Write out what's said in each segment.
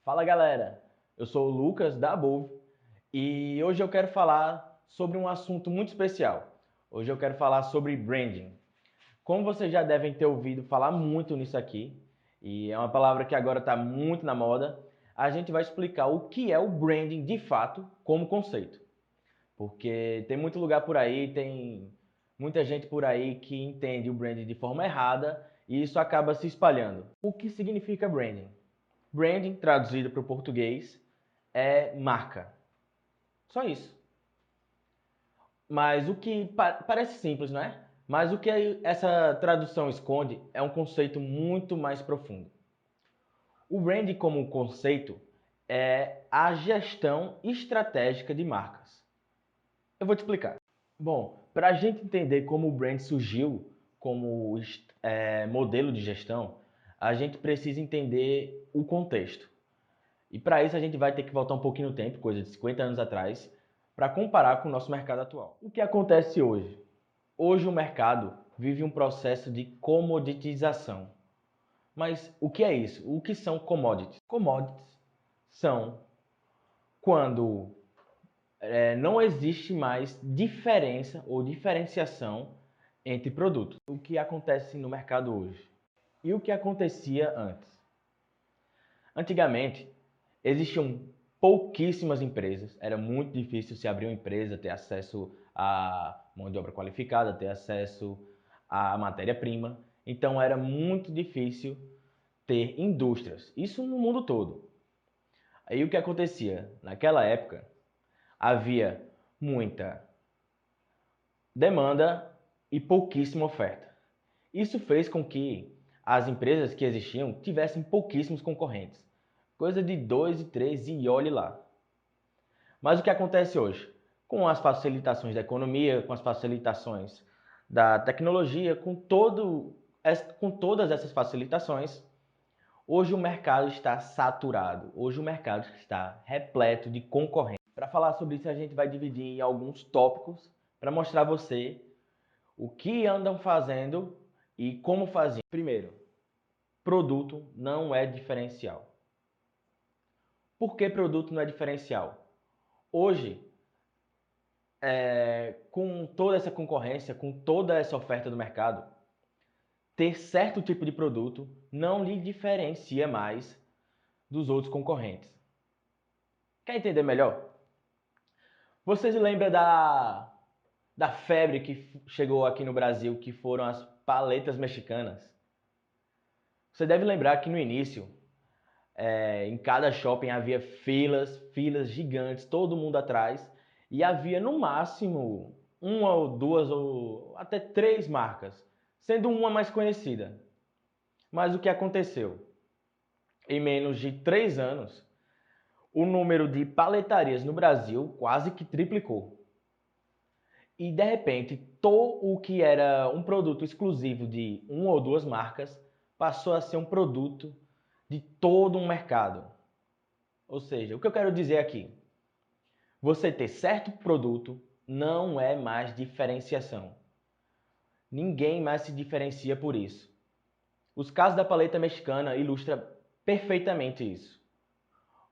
Fala galera, eu sou o Lucas da Above e hoje eu quero falar sobre um assunto muito especial. Hoje eu quero falar sobre branding. Como vocês já devem ter ouvido falar muito nisso aqui, e é uma palavra que agora está muito na moda, a gente vai explicar o que é o branding de fato como conceito. Porque tem muito lugar por aí, tem muita gente por aí que entende o branding de forma errada e isso acaba se espalhando. O que significa branding? Branding, traduzido para o português, é marca. Só isso. Mas o que parece simples, não é? Mas o que essa tradução esconde é um conceito muito mais profundo. O branding como conceito é a gestão estratégica de marcas. Eu vou te explicar. Bom, para a gente entender como o brand surgiu como modelo de gestão, a gente precisa entender o contexto. E para isso a gente vai ter que voltar um pouquinho no tempo, coisa de 50 anos atrás, para comparar com o nosso mercado atual. O que acontece hoje? Hoje o mercado vive um processo de comoditização. Mas o que é isso? O que são commodities? Commodities são quando não existe mais diferença ou diferenciação entre produtos. O que acontece no mercado hoje? E o que acontecia antes? Antigamente, existiam pouquíssimas empresas, era muito difícil se abrir uma empresa, ter acesso à mão de obra qualificada, ter acesso à matéria-prima. Então era muito difícil ter indústrias, isso no mundo todo. Aí o que acontecia? Naquela época havia muita demanda e pouquíssima oferta. Isso fez com que as empresas que existiam tivessem pouquíssimos concorrentes. Coisa de 2 e 3 e olhe lá. Mas o que acontece hoje? Com as facilitações da economia, com as facilitações da tecnologia, com todas essas facilitações, hoje o mercado está saturado, hoje o mercado está repleto de concorrentes. Para falar sobre isso, a gente vai dividir em alguns tópicos para mostrar a você o que andam fazendo e como faziam. Primeiro, produto não é diferencial. Por que produto não é diferencial? Hoje, com toda essa concorrência, com toda essa oferta do mercado, ter certo tipo de produto não lhe diferencia mais dos outros concorrentes. Quer entender melhor? Você se lembra da febre que chegou aqui no Brasil, que foram as paletas mexicanas? Você deve lembrar que no início, em cada shopping havia filas gigantes, todo mundo atrás, e havia no máximo uma ou duas ou até três marcas, sendo uma mais conhecida. Mas o que aconteceu? Em menos de 3 anos, o número de paletarias no Brasil quase que triplicou. E de repente, todo o que era um produto exclusivo de uma ou duas marcas passou a ser um produto de todo um mercado. Ou seja, o que eu quero dizer aqui? Você ter certo produto não é mais diferenciação. Ninguém mais se diferencia por isso. Os casos da paleta mexicana ilustram perfeitamente isso.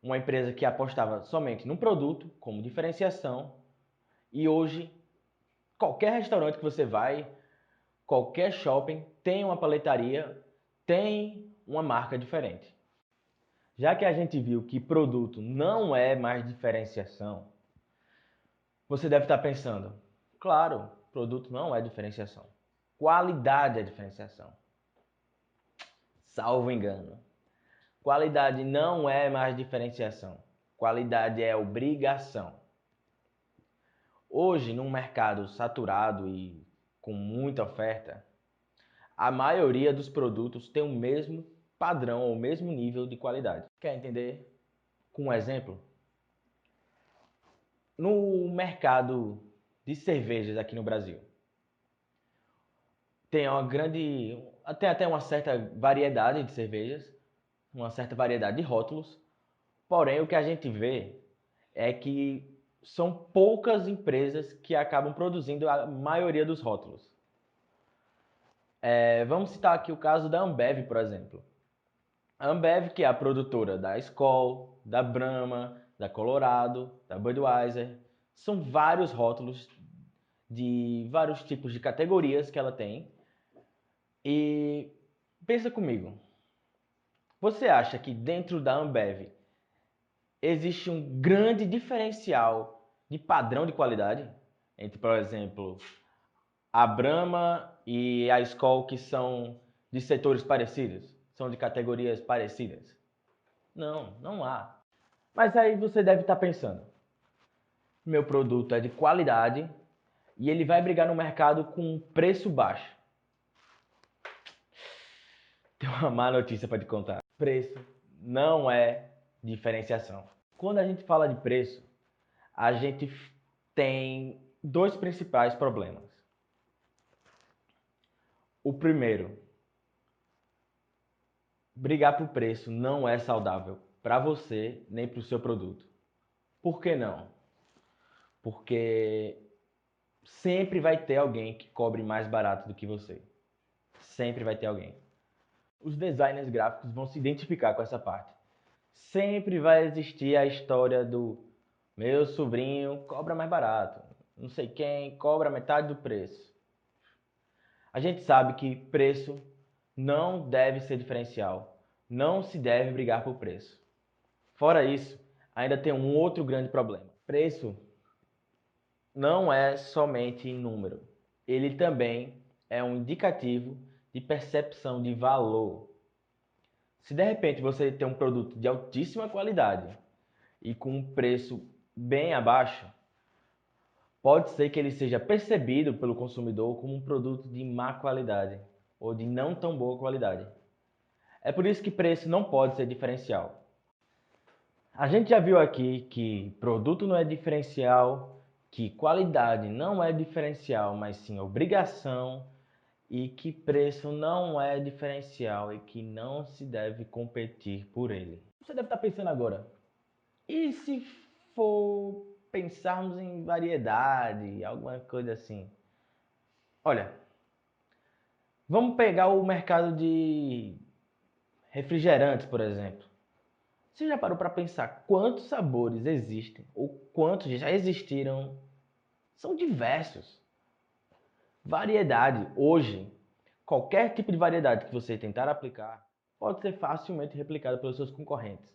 Uma empresa que apostava somente num produto como diferenciação e hoje qualquer restaurante que você vai, qualquer shopping tem uma paletaria, tem uma marca diferente. Já que a gente viu que produto não é mais diferenciação, você deve estar pensando, claro, produto não é diferenciação. Qualidade é diferenciação. Salvo engano. Qualidade não é mais diferenciação. Qualidade é obrigação. Hoje, num mercado saturado e com muita oferta, a maioria dos produtos tem o mesmo padrão ou o mesmo nível de qualidade. Quer entender? Com um exemplo? No mercado de cervejas aqui no Brasil, tem até uma certa variedade de cervejas, uma certa variedade de rótulos, porém o que a gente vê é que são poucas empresas que acabam produzindo a maioria dos rótulos. Vamos citar aqui o caso da Ambev, por exemplo. A Ambev, que é a produtora da Skol, da Brahma, da Colorado, da Budweiser, são vários rótulos de vários tipos de categorias que ela tem. E pensa comigo, você acha que dentro da Ambev existe um grande diferencial de padrão de qualidade entre, por exemplo, a Brahma e a Skol, que são de setores parecidos, são de categorias parecidas? Não, não há. Mas aí você deve estar pensando, meu produto é de qualidade e ele vai brigar no mercado com um preço baixo. Tem uma má notícia para te contar. Preço não é diferenciação. Quando a gente fala de preço, a gente tem dois principais problemas. O primeiro, brigar por preço não é saudável para você nem para o seu produto. Por que não? Porque sempre vai ter alguém que cobre mais barato do que você. Sempre vai ter alguém. Os designers gráficos vão se identificar com essa parte. Sempre vai existir a história do meu sobrinho cobra mais barato, não sei quem cobra metade do preço. A gente sabe que preço não deve ser diferencial, não se deve brigar por preço. Fora isso, ainda tem um outro grande problema. Preço não é somente número, ele também é um indicativo de percepção de valor. Se de repente você tem um produto de altíssima qualidade e com um preço bem abaixo, pode ser que ele seja percebido pelo consumidor como um produto de má qualidade ou de não tão boa qualidade. É por isso que preço não pode ser diferencial. A gente já viu aqui que produto não é diferencial, que qualidade não é diferencial, mas sim obrigação, e que preço não é diferencial e que não se deve competir por ele. Você deve estar pensando agora, e se for pensarmos em variedade, alguma coisa assim? Olha, vamos pegar o mercado de refrigerantes, por exemplo. Você já parou para pensar quantos sabores existem ou quantos já existiram? São diversos. Variedade, hoje, qualquer tipo de variedade que você tentar aplicar pode ser facilmente replicada pelos seus concorrentes.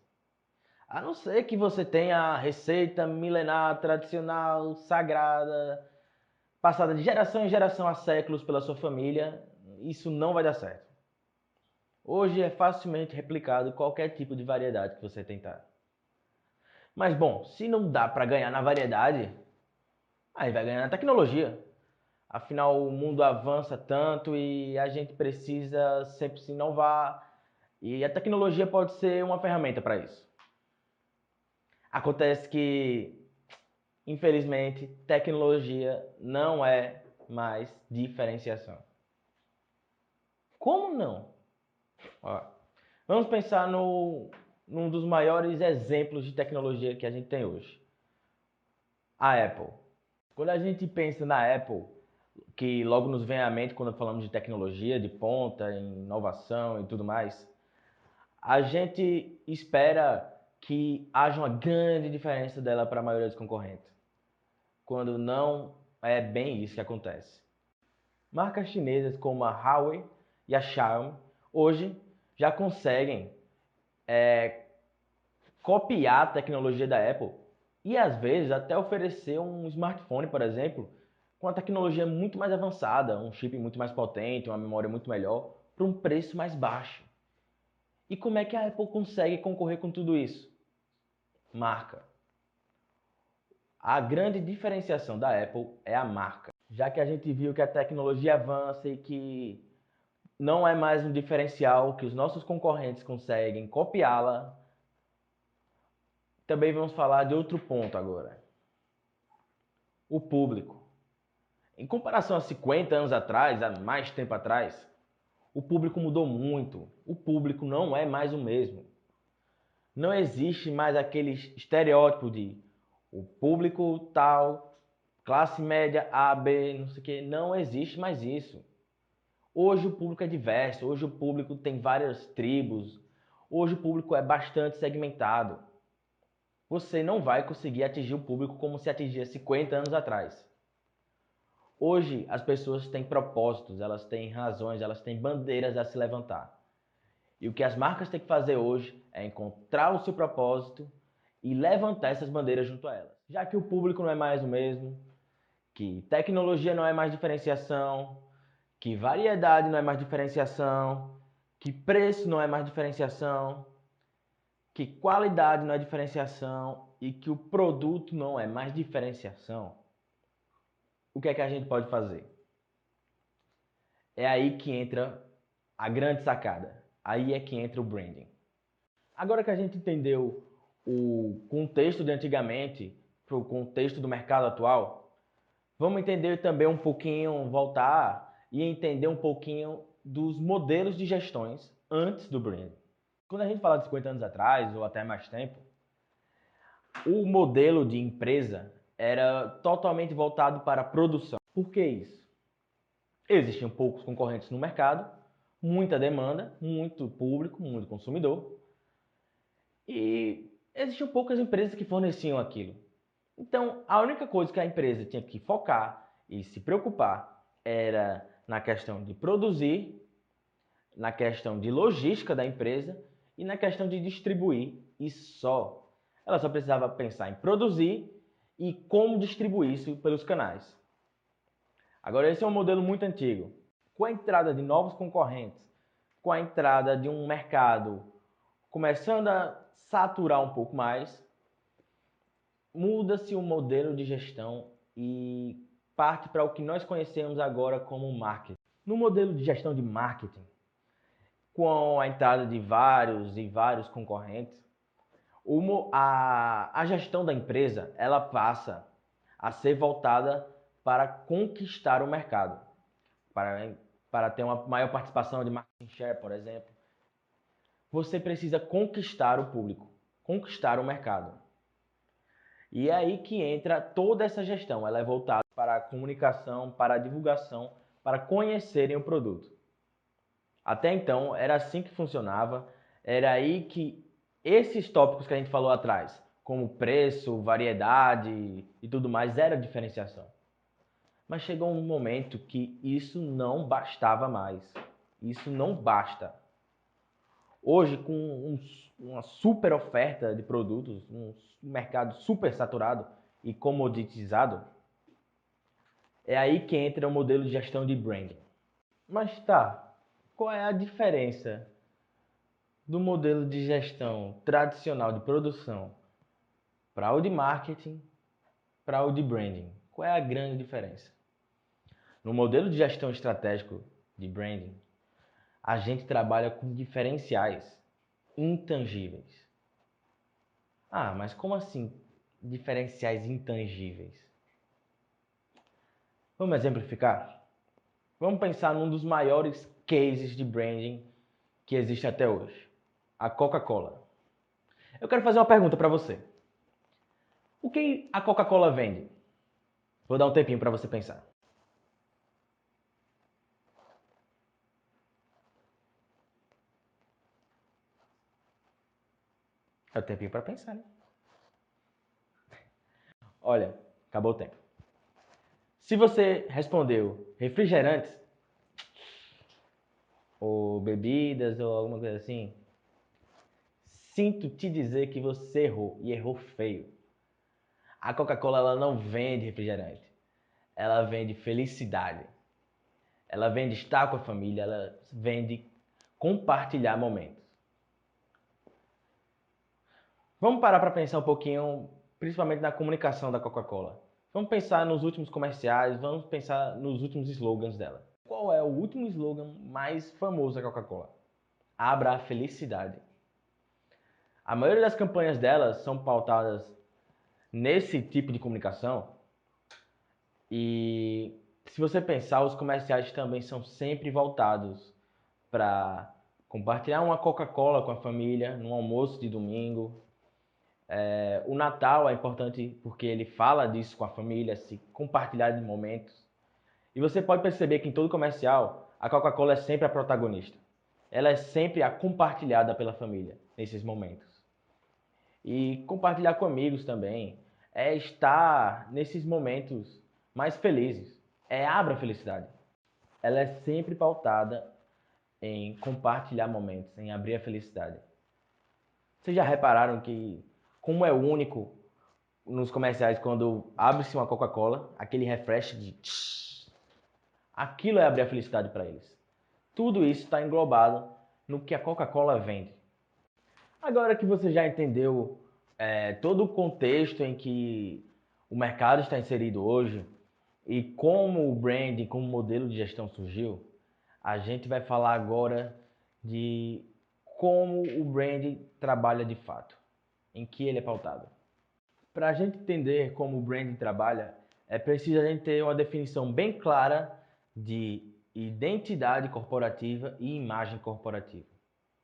A não ser que você tenha a receita milenar, tradicional, sagrada, passada de geração em geração há séculos pela sua família, isso não vai dar certo. Hoje é facilmente replicado qualquer tipo de variedade que você tentar. Mas bom, se não dá para ganhar na variedade, aí vai ganhar na tecnologia. Afinal, o mundo avança tanto e a gente precisa sempre se inovar e a tecnologia pode ser uma ferramenta para isso. Acontece que, infelizmente, tecnologia não é mais diferenciação. Como não? Ó, vamos pensar num dos maiores exemplos de tecnologia que a gente tem hoje. A Apple. Quando a gente pensa na Apple, que logo nos vem à mente quando falamos de tecnologia, de ponta, inovação e tudo mais, a gente espera que haja uma grande diferença dela para a maioria dos concorrentes, quando não é bem isso que acontece. Marcas chinesas como a Huawei e a Xiaomi hoje já conseguem copiar a tecnologia da Apple e às vezes até oferecer um smartphone, por exemplo, com uma tecnologia muito mais avançada, um chip muito mais potente, uma memória muito melhor, por um preço mais baixo. E como é que a Apple consegue concorrer com tudo isso? Marca. A grande diferenciação da Apple é a marca. Já que a gente viu que a tecnologia avança e que não é mais um diferencial, que os nossos concorrentes conseguem copiá-la, também vamos falar de outro ponto agora. O público. Em comparação a 50 anos atrás, há mais tempo atrás, o público mudou muito. O público não é mais o mesmo. Não existe mais aquele estereótipo de o público tal, classe média A, B, não sei o que. Não existe mais isso. Hoje o público é diverso, hoje o público tem várias tribos. Hoje o público é bastante segmentado. Você não vai conseguir atingir o público como se atingia 50 anos atrás. Hoje as pessoas têm propósitos, elas têm razões, elas têm bandeiras a se levantar. E o que as marcas têm que fazer hoje é encontrar o seu propósito e levantar essas bandeiras junto a elas. Já que o público não é mais o mesmo, que tecnologia não é mais diferenciação, que variedade não é mais diferenciação, que preço não é mais diferenciação, que qualidade não é diferenciação e que o produto não é mais diferenciação, o que é que a gente pode fazer? É aí que entra a grande sacada. Aí é que entra o branding. Agora que a gente entendeu o contexto de antigamente para o contexto do mercado atual, vamos entender também um pouquinho, voltar e entender um pouquinho dos modelos de gestões antes do branding. Quando a gente fala de 50 anos atrás, ou até mais tempo, o modelo de empresa era totalmente voltado para a produção. Por que isso? Existiam poucos concorrentes no mercado, muita demanda, muito público, muito consumidor, e existiam poucas empresas que forneciam aquilo. Então, a única coisa que a empresa tinha que focar e se preocupar era na questão de produzir, na questão de logística da empresa e na questão de distribuir, e só. Ela só precisava pensar em produzir e como distribuir isso pelos canais. Agora, esse é um modelo muito antigo. Com a entrada de novos concorrentes, com a entrada de um mercado começando a saturar um pouco mais, muda-se o modelo de gestão e parte para o que nós conhecemos agora como marketing. No modelo de gestão de marketing, com a entrada de vários concorrentes, a gestão da empresa ela passa a ser voltada para conquistar o mercado, para ter uma maior participação de market share, por exemplo. Você precisa conquistar o público, conquistar o mercado. E é aí que entra toda essa gestão. Ela é voltada para a comunicação, para a divulgação, para conhecerem o produto. Até então, era assim que funcionava. Era aí que esses tópicos que a gente falou atrás, como preço, variedade e tudo mais, era diferenciação. Mas chegou um momento que isso não bastava mais. Isso não basta. Hoje, com uma super oferta de produtos, um mercado super saturado e comoditizado, é aí que entra o modelo de gestão de branding. Mas tá, qual é a diferença do modelo de gestão tradicional de produção para o de marketing, para o de branding? Qual é a grande diferença? No modelo de gestão estratégico de branding, a gente trabalha com diferenciais intangíveis. Ah, mas como assim diferenciais intangíveis? Vamos exemplificar? Vamos pensar num dos maiores cases de branding que existe até hoje, a Coca-Cola. Eu quero fazer uma pergunta para você. O que a Coca-Cola vende? Vou dar um tempinho para você pensar. É o tempinho para pensar, né? Olha, acabou o tempo. Se você respondeu refrigerantes, ou bebidas, ou alguma coisa assim, sinto te dizer que você errou, e errou feio. A Coca-Cola ela não vende refrigerante, ela vende felicidade. Ela vende estar com a família, ela vende compartilhar momentos. Vamos parar para pensar um pouquinho, principalmente na comunicação da Coca-Cola. Vamos pensar nos últimos comerciais, vamos pensar nos últimos slogans dela. Qual é o último slogan mais famoso da Coca-Cola? Abra a felicidade. A maioria das campanhas delas são pautadas nesse tipo de comunicação e se você pensar, os comerciais também são sempre voltados para compartilhar uma Coca-Cola com a família no almoço de domingo. O Natal é importante porque ele fala disso com a família, se compartilhar de momentos. E você pode perceber que em todo comercial, a Coca-Cola é sempre a protagonista. ela é sempre a compartilhada pela família nesses momentos. E compartilhar com amigos também é estar nesses momentos mais felizes. Abra a felicidade. Ela é sempre pautada em compartilhar momentos, em abrir a felicidade. Vocês já repararam que, como é único nos comerciais, quando abre-se uma Coca-Cola, aquele refresh de tsh, aquilo é abrir a felicidade para eles. Tudo isso está englobado no que a Coca-Cola vende. Agora que você já entendeu todo o contexto em que o mercado está inserido hoje e como o branding, como modelo de gestão surgiu, a gente vai falar agora de como o branding trabalha de fato, em que ele é pautado. Para a gente entender como o branding trabalha, é preciso a gente ter uma definição bem clara de identidade corporativa e imagem corporativa.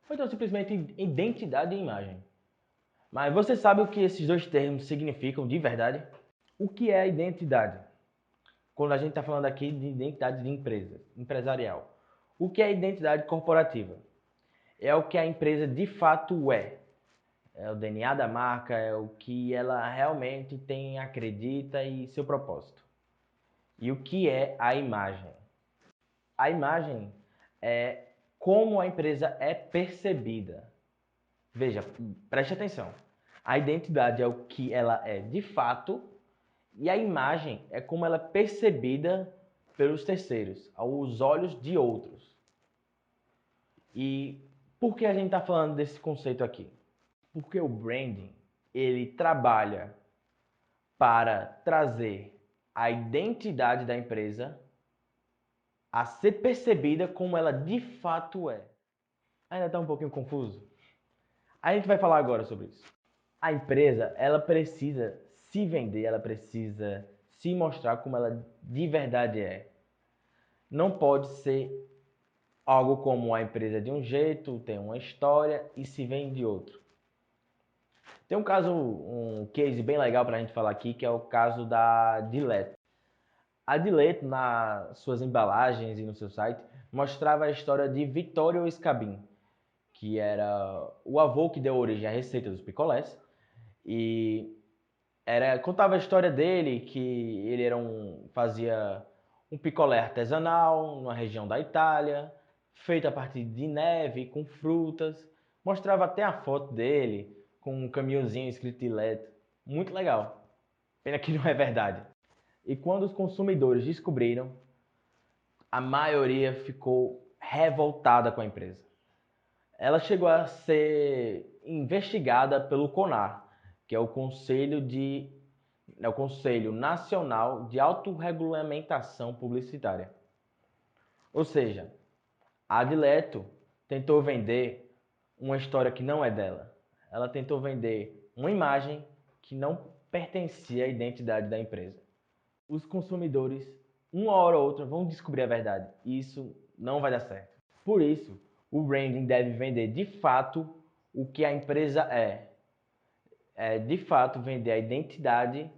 Ou então simplesmente identidade e imagem. Mas você sabe o que esses dois termos significam de verdade? O que é identidade? Quando a gente está falando aqui de identidade de empresa, empresarial. O que é identidade corporativa? É o que a empresa de fato é. É o DNA da marca, é o que ela realmente tem, acredita e seu propósito. E o que é a imagem? A imagem é como a empresa é percebida. Veja, preste atenção. A identidade é o que ela é de fato e a imagem é como ela é percebida pelos terceiros, aos olhos de outros. E por que a gente está falando desse conceito aqui? Porque o branding, ele trabalha para trazer a identidade da empresa a ser percebida como ela de fato é. Ainda está um pouquinho confuso? A gente vai falar agora sobre isso. A empresa, ela precisa se vender, ela precisa se mostrar como ela de verdade é. Não pode ser algo como a empresa de um jeito, tem uma história e se vende de outro. Tem um case bem legal para a gente falar aqui, que é o caso da Dileto. A Dileto, nas suas embalagens e no seu site, mostrava a história de Vittorio Scabin, que era o avô que deu origem à receita dos picolés. E contava a história dele, que ele fazia um picolé artesanal numa região da Itália, feito a partir de neve, com frutas. Mostrava até a foto dele com um caminhãozinho escrito Dileto. Muito legal. Pena que não é verdade. E quando os consumidores descobriram, a maioria ficou revoltada com a empresa. Ela chegou a ser investigada pelo CONAR, que é o Conselho Nacional de Autorregulamentação Publicitária. Ou seja, a Dileto tentou vender uma história que não é dela. Ela tentou vender uma imagem que não pertencia à identidade da empresa. Os consumidores, uma hora ou outra, vão descobrir a verdade. E isso não vai dar certo. Por isso, o branding deve vender de fato o que a empresa é. De fato vender a identidade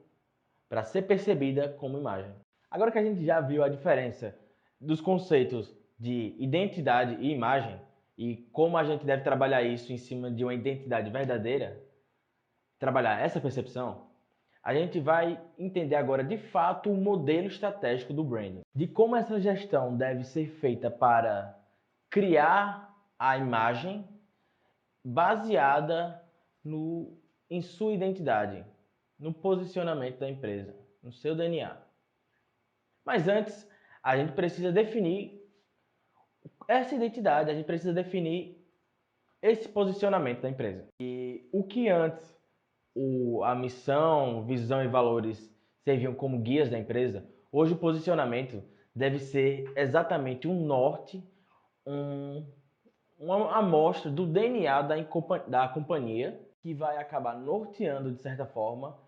para ser percebida como imagem. Agora que a gente já viu a diferença dos conceitos de identidade e imagem e como a gente deve trabalhar isso em cima de uma identidade verdadeira, trabalhar essa percepção, a gente vai entender agora de fato o modelo estratégico do branding, de como essa gestão deve ser feita para criar a imagem baseada em sua identidade, no posicionamento da empresa, no seu DNA. Mas antes, a gente precisa definir essa identidade, a gente precisa definir esse posicionamento da empresa. E o que antes a missão, visão e valores serviam como guias da empresa, hoje o posicionamento deve ser exatamente um norte, uma amostra do DNA da companhia que vai acabar norteando, de certa forma,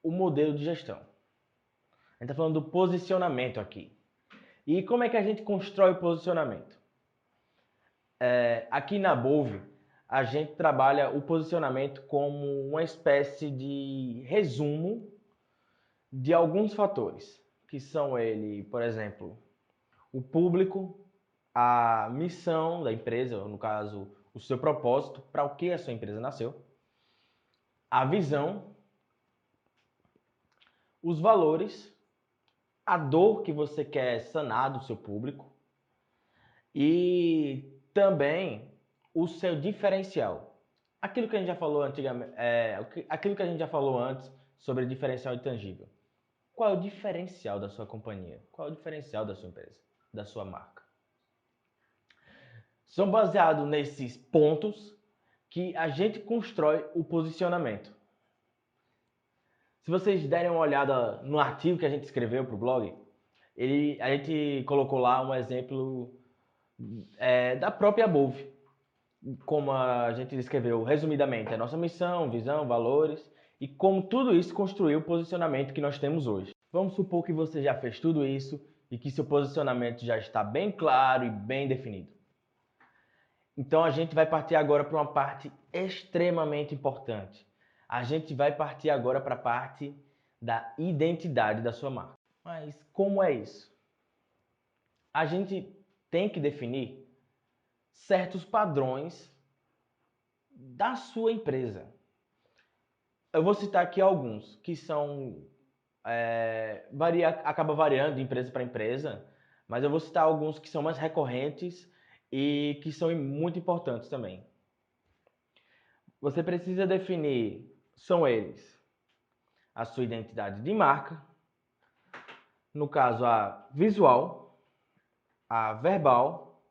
o modelo de gestão. A gente está falando do posicionamento aqui. E como é que a gente constrói o posicionamento? Aqui na Bove, a gente trabalha o posicionamento como uma espécie de resumo de alguns fatores, que são ele, por exemplo, o público, a missão da empresa, ou no caso, o seu propósito, para o que a sua empresa nasceu, a visão, os valores, a dor que você quer sanar do seu público e também o seu diferencial. Aquilo que a gente já falou antigamente, aquilo que a gente já falou antes sobre diferencial intangível. Qual é o diferencial da sua companhia? Qual é o diferencial da sua empresa, da sua marca? São baseados nesses pontos que a gente constrói o posicionamento. Se vocês derem uma olhada no artigo que a gente escreveu para o blog, a gente colocou lá um exemplo da própria Bove. Como a gente escreveu resumidamente, a nossa missão, visão, valores e como tudo isso construiu o posicionamento que nós temos hoje. Vamos supor que você já fez tudo isso e que seu posicionamento já está bem claro e bem definido. Então a gente vai partir agora para uma parte extremamente importante. A gente vai partir agora para a parte da identidade da sua marca. Mas como é isso? A gente tem que definir certos padrões da sua empresa. Eu vou citar aqui alguns que são acaba variando de empresa para empresa, mas eu vou citar alguns que são mais recorrentes e que são muito importantes também. Você precisa definir, são eles, a sua identidade de marca, no caso a visual, a verbal,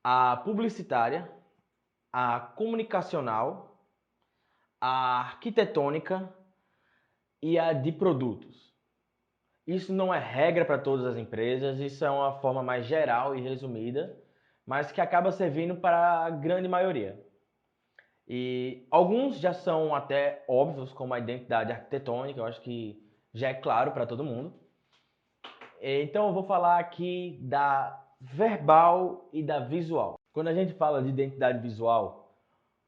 a publicitária, a comunicacional, a arquitetônica e a de produtos. Isso não é regra para todas as empresas, isso é uma forma mais geral e resumida, mas que acaba servindo para a grande maioria. E alguns já são até óbvios, como a identidade arquitetônica, eu acho que já é claro para todo mundo. Então eu vou falar aqui da verbal e da visual. Quando a gente fala de identidade visual,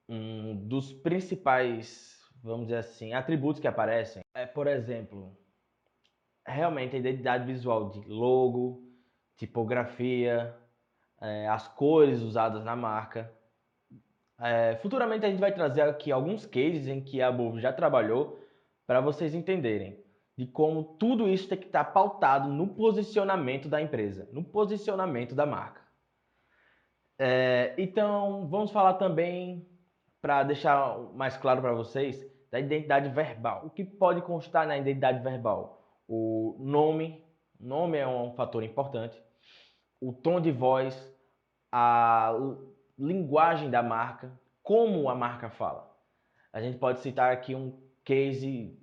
um dos principais, vamos dizer assim, atributos que aparecem é, por exemplo, realmente a identidade visual de logo, tipografia, as cores usadas na marca. Futuramente a gente vai trazer aqui alguns cases em que a Bove já trabalhou para vocês entenderem de como tudo isso tem que estar pautado no posicionamento da empresa, no posicionamento da marca. Então vamos falar também, para deixar mais claro para vocês, da identidade verbal. O que pode constar na identidade verbal? O nome é um fator importante, o tom de voz, a linguagem da marca, como a marca fala. A gente pode citar aqui um case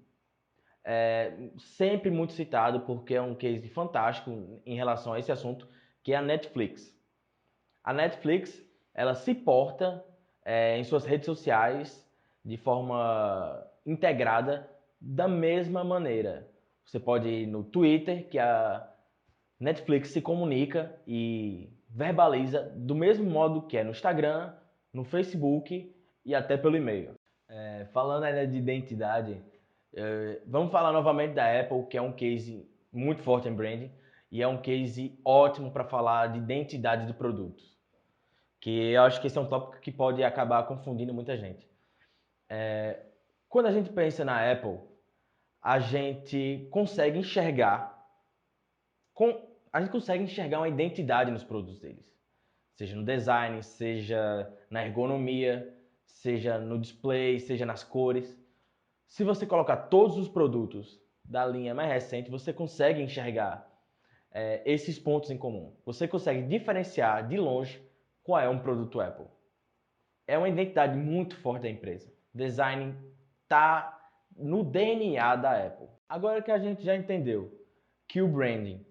sempre muito citado, porque é um case fantástico em relação a esse assunto, que é a Netflix. A Netflix, ela se porta em suas redes sociais de forma integrada da mesma maneira. Você pode ir no Twitter, que a Netflix se comunica e verbaliza do mesmo modo que é no Instagram, no Facebook e até pelo e-mail. Falando ainda de identidade, vamos falar novamente da Apple, que é um case muito forte em branding e é um case ótimo para falar de identidade de produtos, que eu acho que esse é um tópico que pode acabar confundindo muita gente. Quando a gente pensa na Apple, a gente consegue enxergar uma identidade nos produtos deles. Seja no design, seja na ergonomia, seja no display, seja nas cores. Se você colocar todos os produtos da linha mais recente, você consegue enxergar esses pontos em comum. Você consegue diferenciar de longe qual é um produto Apple. É uma identidade muito forte da empresa. Design está no DNA da Apple. Agora que a gente já entendeu que o branding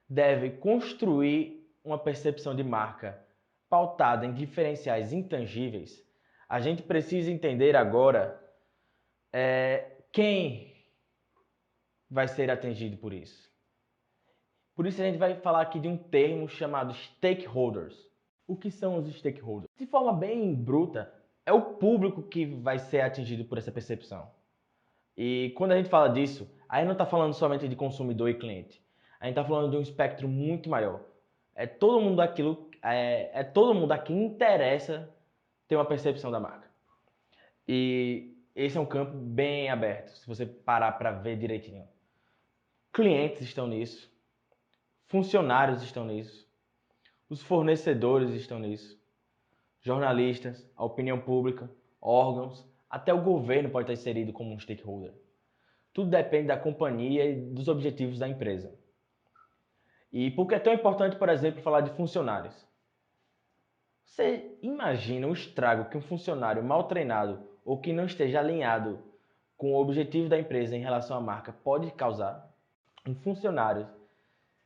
deve construir uma percepção de marca pautada em diferenciais intangíveis, a gente precisa entender agora quem vai ser atingido por isso. Por isso a gente vai falar aqui de um termo chamado stakeholders. O que são os stakeholders? De forma bem bruta, é o público que vai ser atingido por essa percepção. E quando a gente fala disso, aí não está falando somente de consumidor e cliente. A gente está falando de um espectro muito maior. Todo mundo a quem interessa ter uma percepção da marca. E esse é um campo bem aberto, se você parar para ver direitinho. Clientes estão nisso, funcionários estão nisso, os fornecedores estão nisso, jornalistas, a opinião pública, órgãos, até o governo pode estar inserido como um stakeholder. Tudo depende da companhia e dos objetivos da empresa. E por que é tão importante, por exemplo, falar de funcionários? Você imagina o estrago que um funcionário mal treinado ou que não esteja alinhado com o objetivo da empresa em relação à marca pode causar? Um funcionário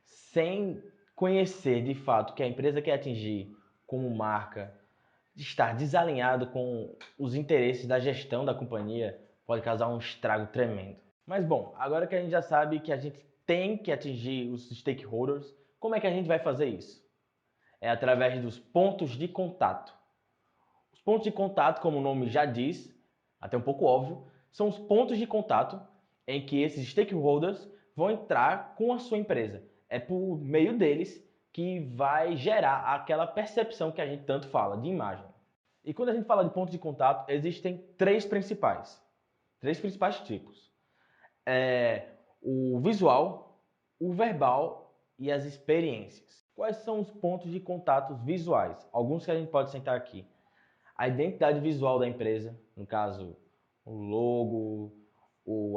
sem conhecer de fato o que a empresa quer atingir como marca, estar desalinhado com os interesses da gestão da companhia, pode causar um estrago tremendo. Mas bom, agora que a gente já sabe que a gente tem que atingir os stakeholders, como é que a gente vai fazer isso? É através dos pontos de contato. Os pontos de contato, como o nome já diz, até um pouco óbvio, são os pontos de contato em que esses stakeholders vão entrar com a sua empresa. É por meio deles que vai gerar aquela percepção que a gente tanto fala, de imagem. E quando a gente fala de pontos de contato, existem três principais tipos. O visual, o verbal e as experiências. Quais são os pontos de contato visuais? Alguns que a gente pode sentar aqui. A identidade visual da empresa, no caso, o logo,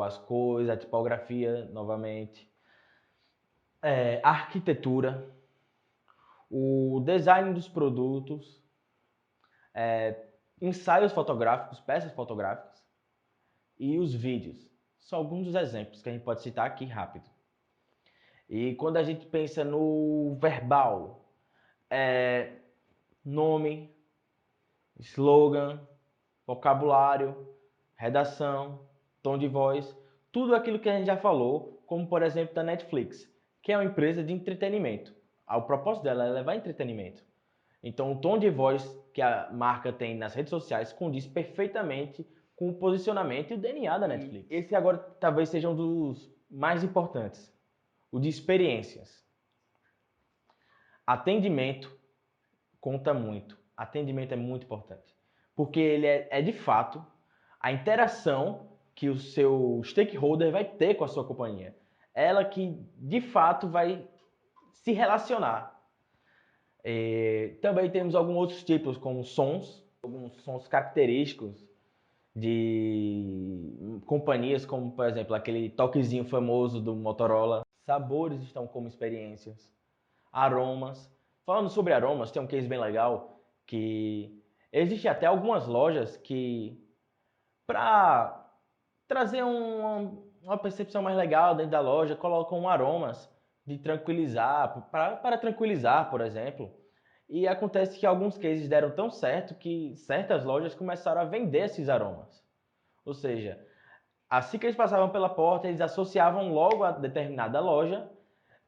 as cores, a tipografia, novamente. A arquitetura, o design dos produtos, ensaios fotográficos, peças fotográficas e os vídeos. São alguns dos exemplos que a gente pode citar aqui rápido. E quando a gente pensa no verbal, nome, slogan, vocabulário, redação, tom de voz, tudo aquilo que a gente já falou, como por exemplo da Netflix, que é uma empresa de entretenimento. O propósito dela é levar entretenimento. Então o tom de voz que a marca tem nas redes sociais condiz perfeitamente com o posicionamento e o DNA da Netflix. Esse agora talvez seja um dos mais importantes, o de experiências. Atendimento conta muito. Atendimento é muito importante. Porque ele é de fato a interação que o seu stakeholder vai ter com a sua companhia. Ela que de fato vai se relacionar. Também temos alguns outros tipos, como alguns sons característicos de companhias, como por exemplo aquele toquezinho famoso do Motorola. Sabores estão como experiências. Aromas. Falando sobre aromas, tem um case bem legal que existe até algumas lojas que, para trazer uma percepção mais legal dentro da loja, colocam aromas de tranquilizar, para tranquilizar, por exemplo. E acontece que alguns cases deram tão certo que certas lojas começaram a vender esses aromas. Ou seja, assim que eles passavam pela porta, eles associavam logo a determinada loja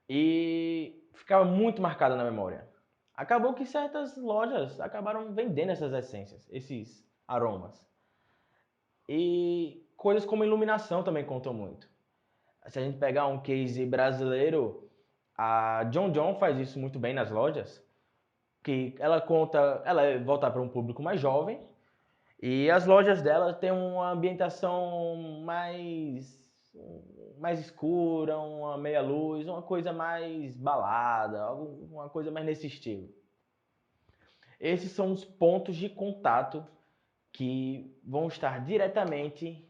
e ficava muito marcada na memória. Acabou que certas lojas acabaram vendendo essas essências, esses aromas. E coisas como iluminação também contam muito. Se a gente pegar um case brasileiro, a John John faz isso muito bem nas lojas, que ela é voltada para um público mais jovem, e as lojas dela têm uma ambientação mais escura, uma meia luz, uma coisa mais balada, uma coisa mais nesse estilo. Esses são os pontos de contato que vão estar diretamente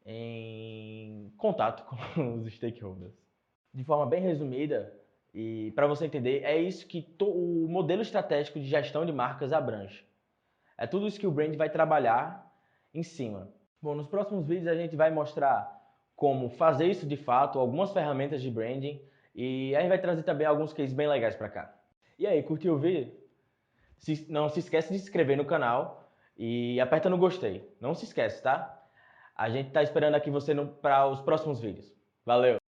em contato com os stakeholders. De forma bem resumida, e para você entender, é isso que o modelo estratégico de gestão de marcas abrange. É tudo isso que o brand vai trabalhar em cima. Bom, nos próximos vídeos a gente vai mostrar como fazer isso de fato, algumas ferramentas de branding, e a gente vai trazer também alguns cases bem legais para cá. E aí, curtiu o vídeo? Não se esquece de se inscrever no canal e aperta no gostei. Não se esquece, tá? A gente tá esperando aqui você para os próximos vídeos. Valeu!